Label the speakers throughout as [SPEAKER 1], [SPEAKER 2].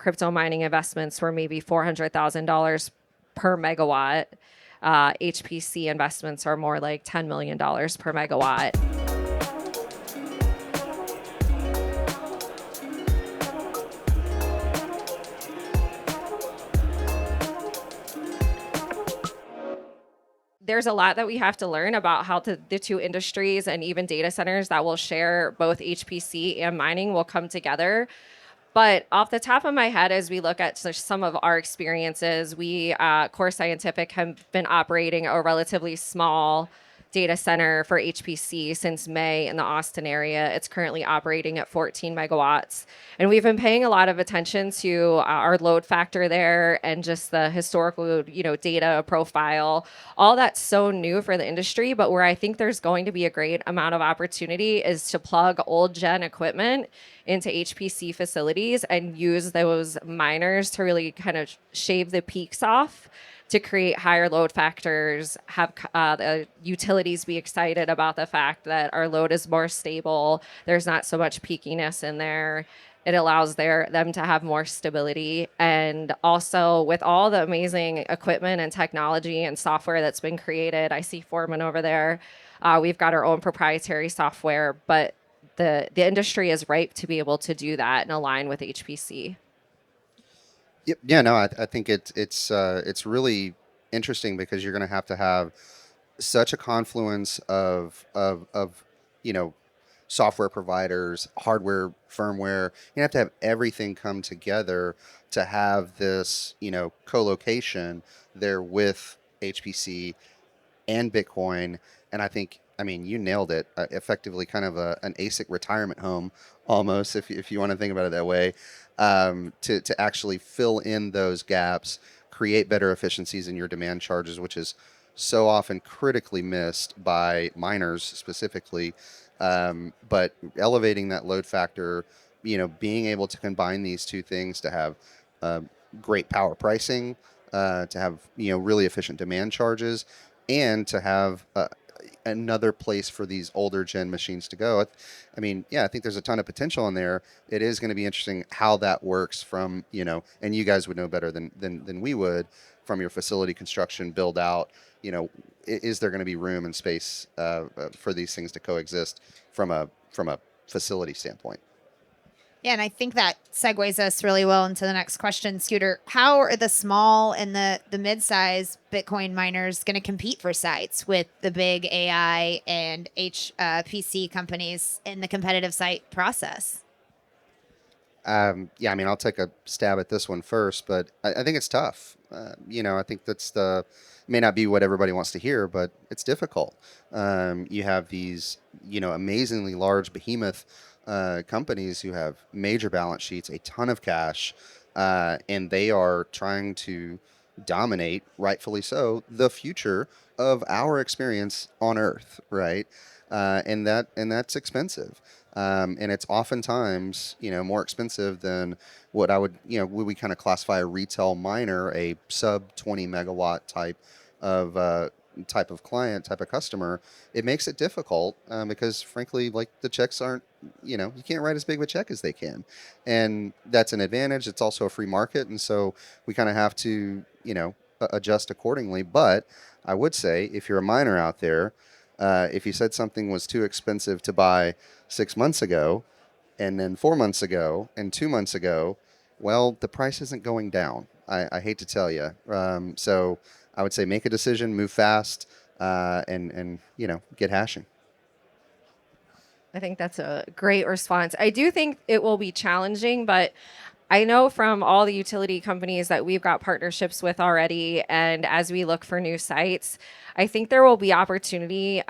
[SPEAKER 1] crypto mining investments were maybe $400,000 per megawatt. HPC investments are more like $10 million per megawatt. There's a lot that we have to learn about how the two industries and even data centers that will share both HPC and mining will come together. But off the top of my head, as we look at some of our experiences, we, Core Scientific, have been operating a relatively small data center for HPC since May in the Austin area. It's currently operating at 14 megawatts. And we've been paying a lot of attention to our load factor there and just the historical, data profile. All that's so new for the industry, but where I think there's going to be a great amount of opportunity is to plug old gen equipment into HPC facilities and use those miners to really kind of shave the peaks off to create higher load factors, have the utilities be excited about the fact that our load is more stable. There's not so much peakiness in there. It allows them to have more stability. And also with all the amazing equipment and technology and software that's been created, I see Foreman over there. We've got our own proprietary software, but the industry is ripe to be able to do that and align with HPC.
[SPEAKER 2] Yep. Yeah, no, I think it's really interesting because you're going to have such a confluence of software providers, hardware, firmware. You have to have everything come together to have this co-location there with HPC and Bitcoin. And I mean, you nailed it. Effectively, kind of an ASIC retirement home, almost, if you want to think about it that way, to actually fill in those gaps, create better efficiencies in your demand charges, which is so often critically missed by miners specifically. But elevating that load factor, being able to combine these two things to have great power pricing, to have really efficient demand charges, and to have another place for these older gen machines to go. I mean, yeah, I think there's a ton of potential in there. It is going to be interesting how that works from, and you guys would know better than we would from your facility construction build out. Is there going to be room and space for these things to coexist from a facility standpoint?
[SPEAKER 3] Yeah, and I think that segues us really well into the next question, Scooter. How are the small and the mid-size Bitcoin miners going to compete for sites with the big AI and HPC companies in the competitive site process?
[SPEAKER 2] Yeah, I mean, I'll take a stab at this one first, but I think it's tough. I think may not be what everybody wants to hear, but it's difficult. You have these, amazingly large behemoth companies who have major balance sheets, a ton of cash, and they are trying to dominate, rightfully so, the future of our experience on Earth, right? And that's expensive, and it's oftentimes more expensive than what I would we kind of classify a retail miner, a sub 20 megawatt type of client, type of customer. It makes it difficult because frankly, like, the checks aren't, you can't write as big of a check as they can. And that's an advantage. It's also a free market. And so we kind of have to, adjust accordingly. But I would say if you're a miner out there, if you said something was too expensive to buy 6 months ago, and then 4 months ago, and 2 months ago, well, the price isn't going down. I hate to tell you. So I would say make a decision, move fast, and get hashing.
[SPEAKER 1] I think that's a great response. I do think it will be challenging, but I know from all the utility companies that we've got partnerships with already, and as we look for new sites, I think there will be opportunity.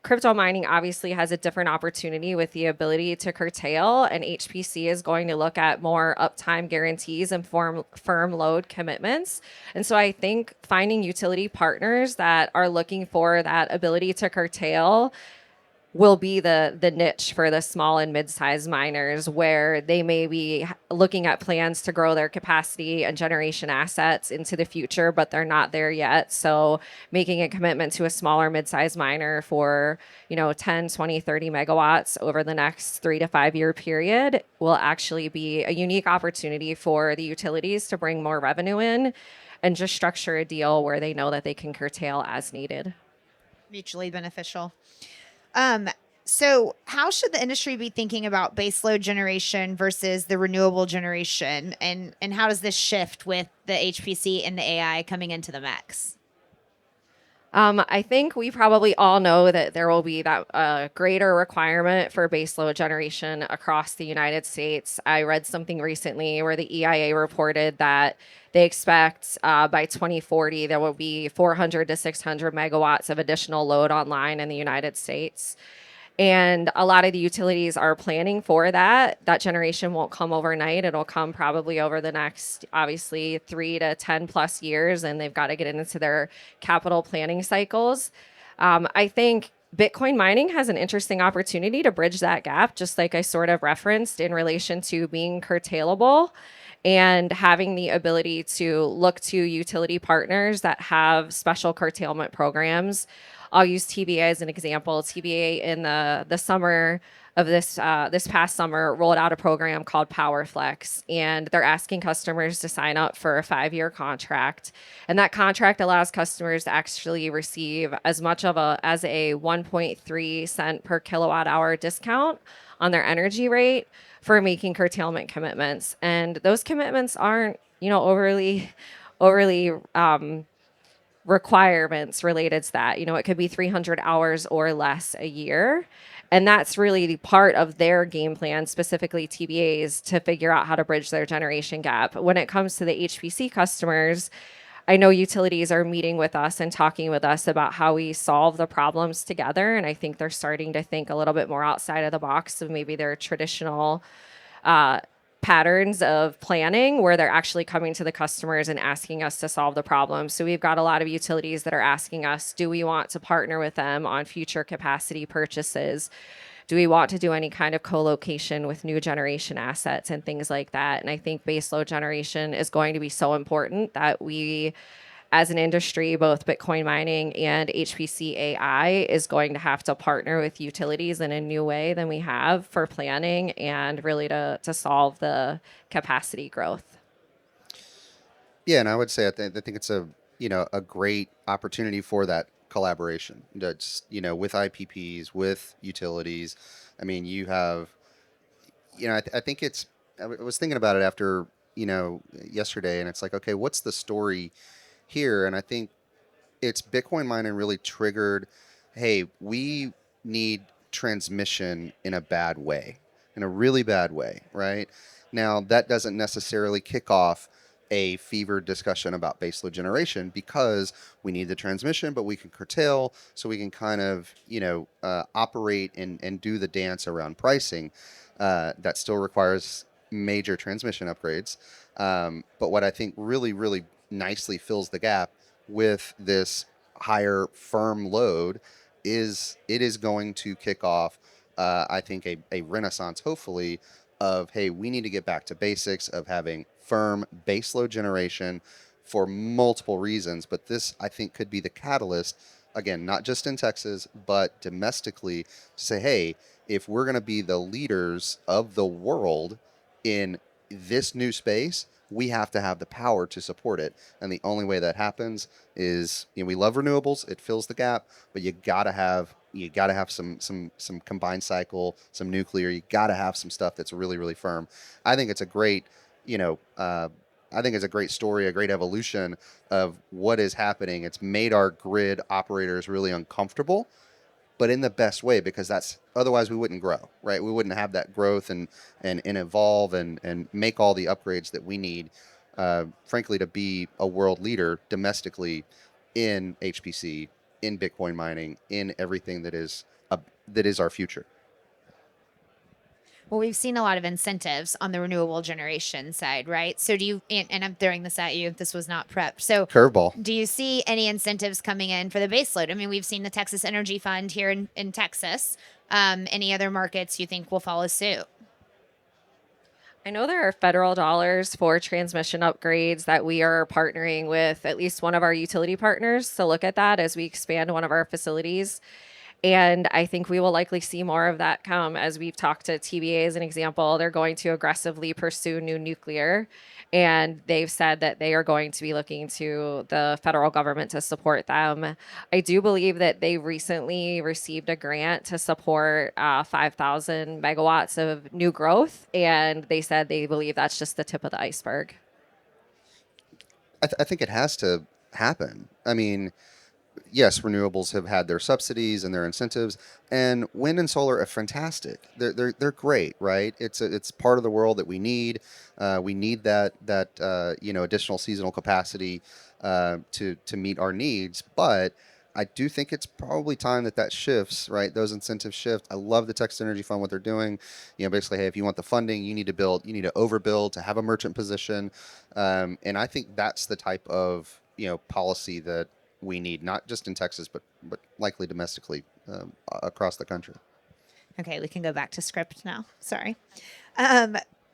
[SPEAKER 1] Crypto mining obviously has a different opportunity with the ability to curtail, and HPC is going to look at more uptime guarantees and firm load commitments. And so I think finding utility partners that are looking for that ability to curtail will be the niche for the small and mid-sized miners, where they may be looking at plans to grow their capacity and generation assets into the future, but they're not there yet. So making a commitment to a smaller mid-sized miner for 10, 20, 30 megawatts over the next 3 to 5 year period will actually be a unique opportunity for the utilities to bring more revenue in and just structure a deal where they know that they can curtail as needed.
[SPEAKER 3] Mutually beneficial. So how should the industry be thinking about baseload generation versus the renewable generation? And how does this shift with the HPC and the AI coming into the mix?
[SPEAKER 1] I think we probably all know that there will be that greater requirement for baseload generation across the United States. I read something recently where the EIA reported that they expect by 2040 there will be 400 to 600 megawatts of additional load online in the United States. And a lot of the utilities are planning for that. That generation won't come overnight. It'll come probably over the next, obviously, 3 to 10 plus years, and they've got to get into their capital planning cycles. I think Bitcoin mining has an interesting opportunity to bridge that gap, just like I sort of referenced in relation to being curtailable and having the ability to look to utility partners that have special curtailment programs. I'll use TVA as an example. TVA in the summer of this past summer rolled out a program called PowerFlex, and they're asking customers to sign up for a 5-year contract, and that contract allows customers to actually receive as much as a 1.3 cent per kilowatt hour discount on their energy rate for making curtailment commitments. And those commitments aren't overly requirements related to that. It could be 300 hours or less a year. And that's really the part of their game plan, specifically TBA's, to figure out how to bridge their generation gap. When it comes to the HPC customers, I know utilities are meeting with us and talking with us about how we solve the problems together. And I think they're starting to think a little bit more outside of the box of maybe their traditional patterns of planning, where they're actually coming to the customers and asking us to solve the problem. So we've got a lot of utilities that are asking us, do we want to partner with them on future capacity purchases? Do we want to do any kind of co-location with new generation assets and things like that? And I think baseload generation is going to be so important that we, as an industry, both Bitcoin mining and HPC AI, is going to have to partner with utilities in a new way than we have for planning and really to solve the capacity growth.
[SPEAKER 2] Yeah, and I would say I think it's a a great opportunity for that collaboration. That's with IPPs, with utilities. I mean, you have I think it's I was thinking about it after yesterday, and it's like, okay, what's the story here? And I think it's Bitcoin mining really triggered, hey, we need transmission in a bad way, in a really bad way, right? Now, that doesn't necessarily kick off a fevered discussion about baseload generation, because we need the transmission, but we can curtail, so we can kind of, operate and do the dance around pricing. That still requires major transmission upgrades. But what I think really, really nicely fills the gap with this higher firm load is it is going to kick off, I think, a renaissance, hopefully, of, hey, we need to get back to basics of having firm baseload generation for multiple reasons. But this, I think, could be the catalyst, again, not just in Texas, but domestically, to say, hey, if we're going to be the leaders of the world in this new space, we have to have the power to support it. And the only way that happens is, we love renewables, it fills the gap, but you gotta have some combined cycle, some nuclear. You gotta have some stuff that's really, really firm. I think it's a great, I think it's a great story, a great evolution of what is happening. It's made our grid operators really uncomfortable, but in the best way, because that's otherwise we wouldn't grow, right? We wouldn't have that growth and evolve and make all the upgrades that we need, frankly, to be a world leader domestically in HPC, in Bitcoin mining, in everything that is our future.
[SPEAKER 3] Well, we've seen a lot of incentives on the renewable generation side, right? So do you, and I'm throwing this at you, this was not prepped. So
[SPEAKER 2] Curveball.
[SPEAKER 3] do you see any incentives coming in for the baseload? I mean, we've seen the Texas Energy Fund here in Texas Any other markets you think will follow suit?
[SPEAKER 1] I know there are federal dollars for transmission upgrades that we are partnering with at least one of our utility partners to look at that as we expand one of our facilities. And I think we will likely see more of that come as we've talked to TVA as an example. They're going to aggressively pursue new nuclear. And they've said that they are going to be looking to the federal government to support them. I do believe that they recently received a grant to support 5,000 megawatts of new growth. And they said they believe that's just the tip of the iceberg.
[SPEAKER 2] I think it has to happen. I mean, yes, renewables have had their subsidies and their incentives, and wind and solar are fantastic. They're great, right? It's part of the world that we need. We need that additional seasonal capacity to meet our needs. But I do think it's probably time that shifts, right? Those incentives shift. I love the Texas Energy Fund, what they're doing. Basically, hey, if you want the funding, you need to overbuild to have a merchant position, and I think that's the type of policy that we need, not just in Texas, but likely domestically across the country.
[SPEAKER 3] Okay, we can go back to script now. Sorry.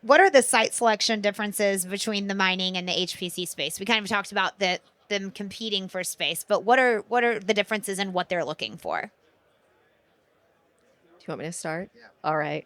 [SPEAKER 3] What are the site selection differences between the mining and the HPC space? We kind of talked about them competing for space, but what are the differences in what they're looking for?
[SPEAKER 1] Do you want me to start? Yeah. All right.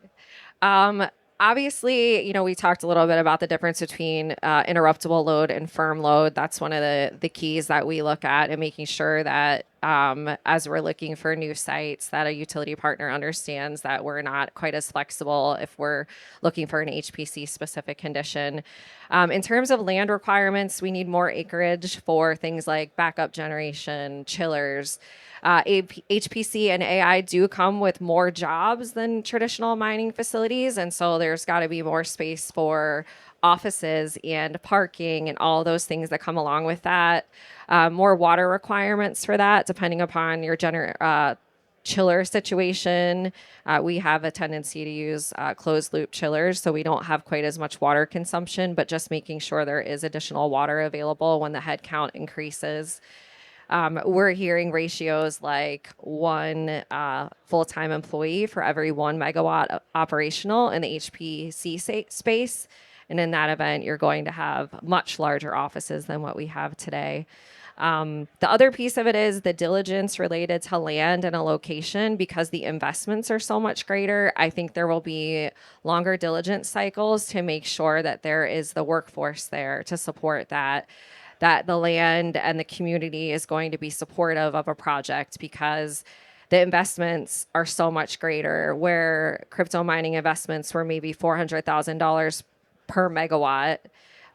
[SPEAKER 1] Obviously, we talked a little bit about the difference between interruptible load and firm load. That's one of the keys that we look at and making sure that as we're looking for new sites, that a utility partner understands that we're not quite as flexible if we're looking for an HPC specific condition. In terms of land requirements, we need more acreage for things like backup generation, chillers. HPC and AI do come with more jobs than traditional mining facilities. And so there's got to be more space for offices and parking and all those things that come along with that. More water requirements for that, depending upon your chiller situation. We have a tendency to use closed loop chillers, so we don't have quite as much water consumption, but just making sure there is additional water available when the head count increases. We're hearing ratios like one full-time employee for every 1 megawatt operational in the HPC space. And in that event, you're going to have much larger offices than what we have today. The other piece of it is the diligence related to land and a location, because the investments are so much greater. I think there will be longer diligence cycles to make sure that there is the workforce there to support that the land and the community is going to be supportive of a project, because the investments are so much greater. Where crypto mining investments were maybe $400,000 per megawatt,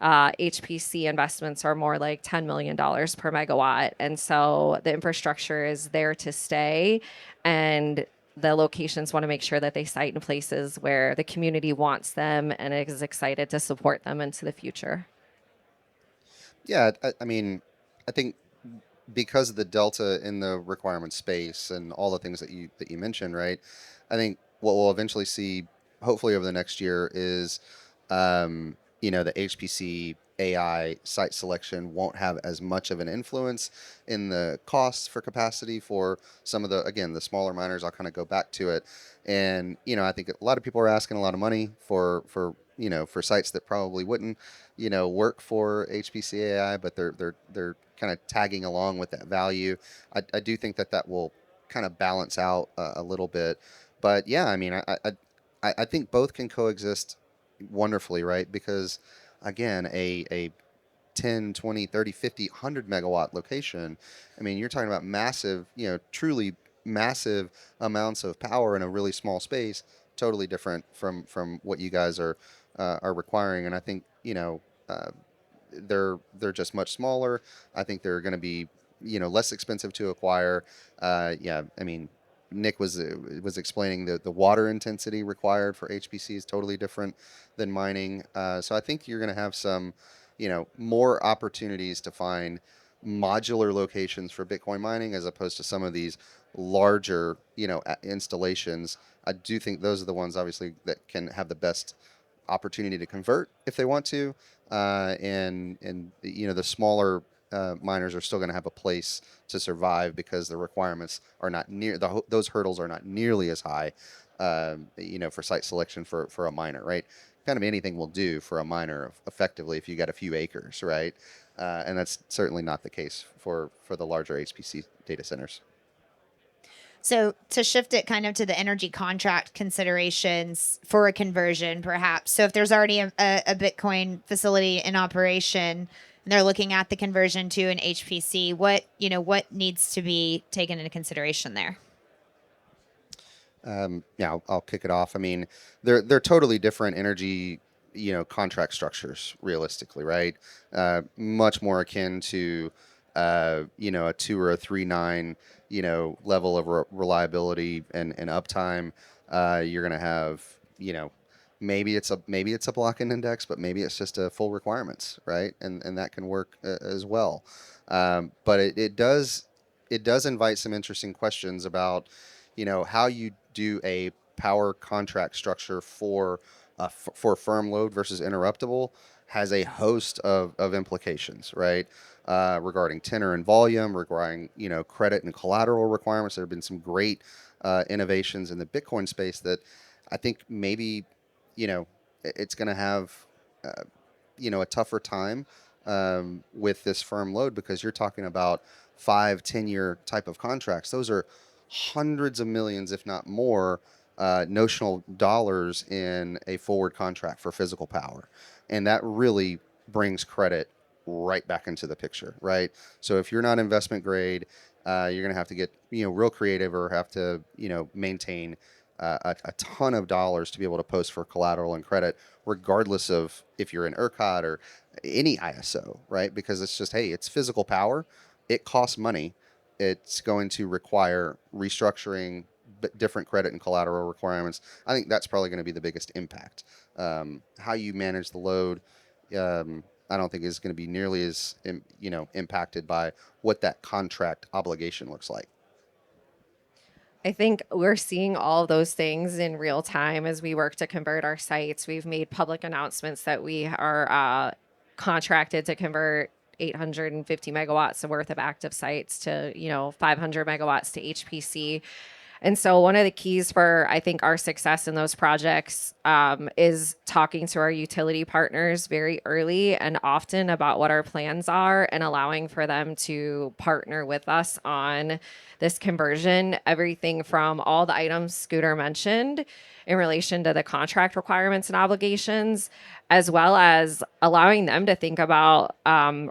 [SPEAKER 1] HPC investments are more like $10 million per megawatt. And so the infrastructure is there to stay, and the locations want to make sure that they site in places where the community wants them and is excited to support them into the future.
[SPEAKER 2] Yeah, I mean, I think because of the delta in the requirement space and all the things that you mentioned, right? I think what we'll eventually see, hopefully over the next year, is the HPC AI site selection won't have as much of an influence in the costs for capacity for some of the smaller miners. I'll kind of go back to it, and I think a lot of people are asking a lot of money for sites that probably wouldn't work for HPC AI, but they're kind of tagging along with that value. I do think that will kind of balance out a little bit, but yeah, I mean, I think both can coexist wonderfully, right? Because again, a 10, 20, 30, 50, 100 megawatt location, I mean, you're talking about massive, truly massive amounts of power in a really small space, totally different from what you guys are requiring. And I think, they're just much smaller. I think they're going to be, less expensive to acquire. Yeah, I mean, Nick was explaining the water intensity required for HPC is totally different than mining. So I think you're going to have some, more opportunities to find modular locations for Bitcoin mining as opposed to some of these larger, installations. I do think those are the ones, obviously, that can have the best opportunity to convert if they want to, and the smaller miners are still going to have a place to survive because the requirements are not near those hurdles are not nearly as high, for site selection for a miner, right? Kind of anything will do for a miner effectively if you got a few acres, right? And that's certainly not the case for the larger HPC data centers.
[SPEAKER 3] So to shift it kind of to the energy contract considerations for a conversion, perhaps. So if there's already a Bitcoin facility in operation and they're looking at the conversion to an HPC, what needs to be taken into consideration there?
[SPEAKER 2] Yeah, I'll kick it off. I mean, they're totally different energy, contract structures, realistically, right? Much more akin to, a 2 or a 3.9, level of reliability and uptime. You're gonna have, maybe it's a block-in index, but maybe it's just a full requirements, right? And that can work as well. But it does invite some interesting questions about, how you do a power contract structure for firm load versus interruptible has a host of implications, right? Regarding tenor and volume, regarding credit and collateral requirements. There have been some great innovations in the Bitcoin space that I think maybe it's going to have a tougher time with this firm load, because you're talking about 5-10 year type of contracts. Those are hundreds of millions, if not more, notional dollars in a forward contract for physical power. And that really brings credit right back into the picture, right? So if you're not investment grade, you're going to have to get, real creative, or have to, maintain a ton of dollars to be able to post for collateral and credit, regardless of if you're in ERCOT or any ISO, right? Because it's just, hey, it's physical power. It costs money. It's going to require restructuring, different credit and collateral requirements. I think that's probably going to be the biggest impact. How you manage the load, I don't think is going to be nearly as impacted by what that contract obligation looks like.
[SPEAKER 1] I think we're seeing all of those things in real time as we work to convert our sites. We've made public announcements that we are contracted to convert 850 megawatts worth of active sites to 500 megawatts to HPC. And so one of the keys for, I think, our success in those projects is talking to our utility partners very early and often about what our plans are, and allowing for them to partner with us on this conversion. Everything from all the items Scooter mentioned in relation to the contract requirements and obligations, as well as allowing them to think about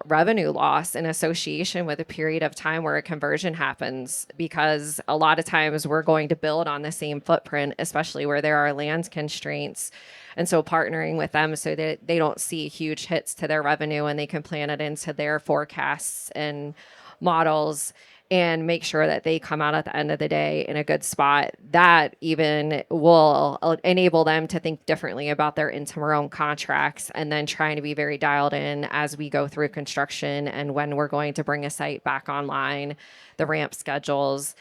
[SPEAKER 1] revenue loss in association with a period of time where a conversion happens, because a lot of times we're going to build on the same footprint, especially where there are land constraints. And so partnering with them so that they don't see huge hits to their revenue, and they can plan it into their forecasts and models, and make sure that they come out at the end of the day in a good spot. That even will enable them to think differently about their interim contracts, and then trying to be very dialed in as we go through construction and when we're going to bring a site back online, the ramp schedules.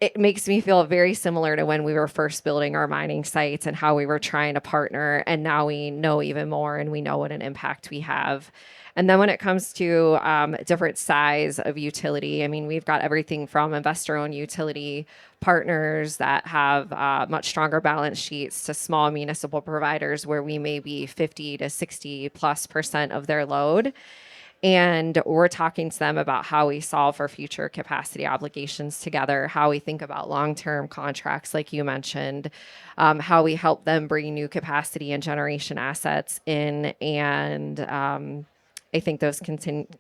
[SPEAKER 1] It makes me feel very similar to when we were first building our mining sites and how we were trying to partner. And now we know even more, and we know what an impact we have. And then when it comes to different size of utility, I mean, we've got everything from investor-owned utility partners that have much stronger balance sheets to small municipal providers where we may be 50 to 60+% of their load. And we're talking to them about how we solve for future capacity obligations together, how we think about long-term contracts, like you mentioned, how we help them bring new capacity and generation assets in. And I think those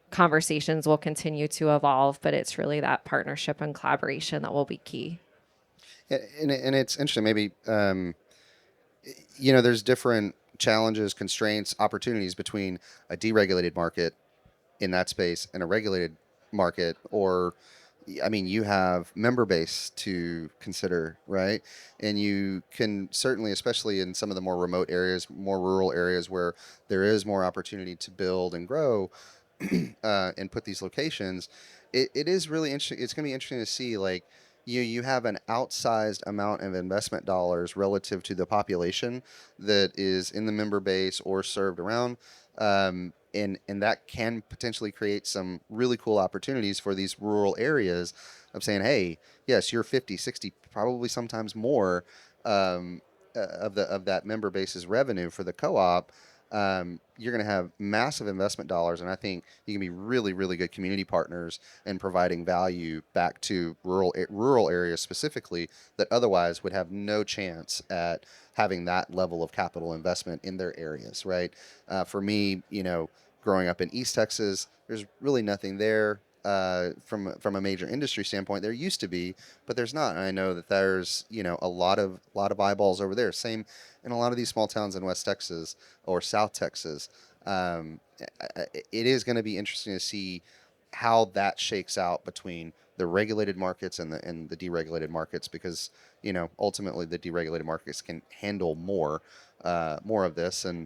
[SPEAKER 1] conversations will continue to evolve, but it's really that partnership and collaboration that will be key.
[SPEAKER 2] And it's interesting, maybe, there's different challenges, constraints, opportunities between a deregulated market in that space and a regulated market. Or, I mean, you have member base to consider, right? And you can certainly, especially in some of the more remote areas, more rural areas where there is more opportunity to build and grow and put these locations, it is really interesting. It's going to be interesting to see, like, you have an outsized amount of investment dollars relative to the population that is in the member base or served around. and that can potentially create some really cool opportunities for these rural areas of saying, hey, yes, you're 50, 60, probably sometimes more of that member base's revenue for the co-op. You're going to have massive investment dollars, and I think you can be really, really good community partners in providing value back to rural areas specifically that otherwise would have no chance at having that level of capital investment in their areas, right? For me, growing up in East Texas, there's really nothing there from a major industry standpoint. There used to be, but there's not. And I know that there's a lot of eyeballs over there. Same in a lot of these small towns in West Texas or South Texas. It is going to be interesting to see how that shakes out between the regulated markets and the deregulated markets, because ultimately the deregulated markets can handle more of this, and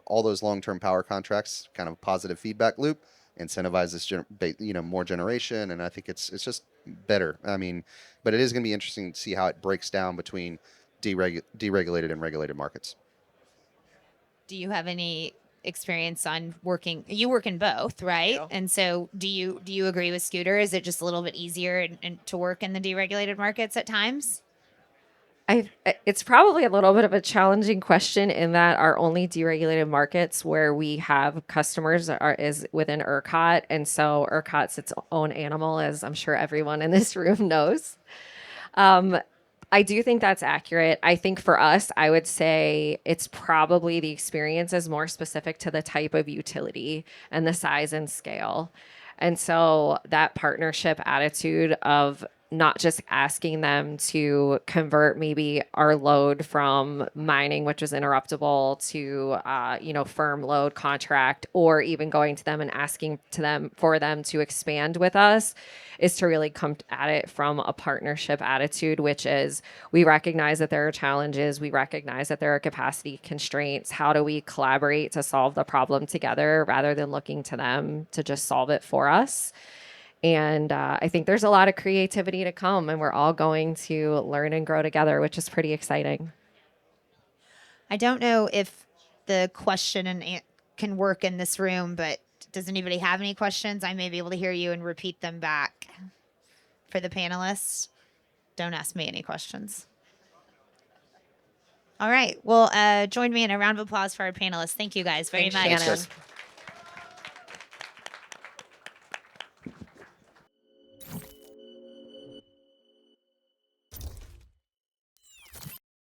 [SPEAKER 2] all those long-term power contracts, kind of positive feedback loop, incentivizes more generation, and I think it's just better. I mean, but it is going to be interesting to see how it breaks down between deregulated and regulated markets.
[SPEAKER 3] Do you have any experience on working? You work in both, right?
[SPEAKER 1] Yeah.
[SPEAKER 3] And so, do you agree with Scooter? Is it just a little bit easier and to work in the deregulated markets at times?
[SPEAKER 1] It's probably a little bit of a challenging question in that our only deregulated markets where we have customers is within ERCOT. And so ERCOT's its own animal, as I'm sure everyone in this room knows. I do think that's accurate. I think for us, I would say it's probably the experience is more specific to the type of utility and the size and scale. And so that partnership attitude of not just asking them to convert maybe our load from mining, which is interruptible, to firm load contract, or even going to them and asking for them to expand with us, is to really come at it from a partnership attitude, which is we recognize that there are challenges, we recognize that there are capacity constraints. How do we collaborate to solve the problem together rather than looking to them to just solve it for us? And I think there's a lot of creativity to come, and we're all going to learn and grow together, which is pretty exciting.
[SPEAKER 3] I don't know if the question can work in this room, but does anybody have any questions? I may be able to hear you and repeat them back for the panelists. Don't ask me any questions. All right. Well, join me in a round of applause for our panelists. Thank you guys very
[SPEAKER 1] Thanks,
[SPEAKER 3] much.
[SPEAKER 1] Shannon.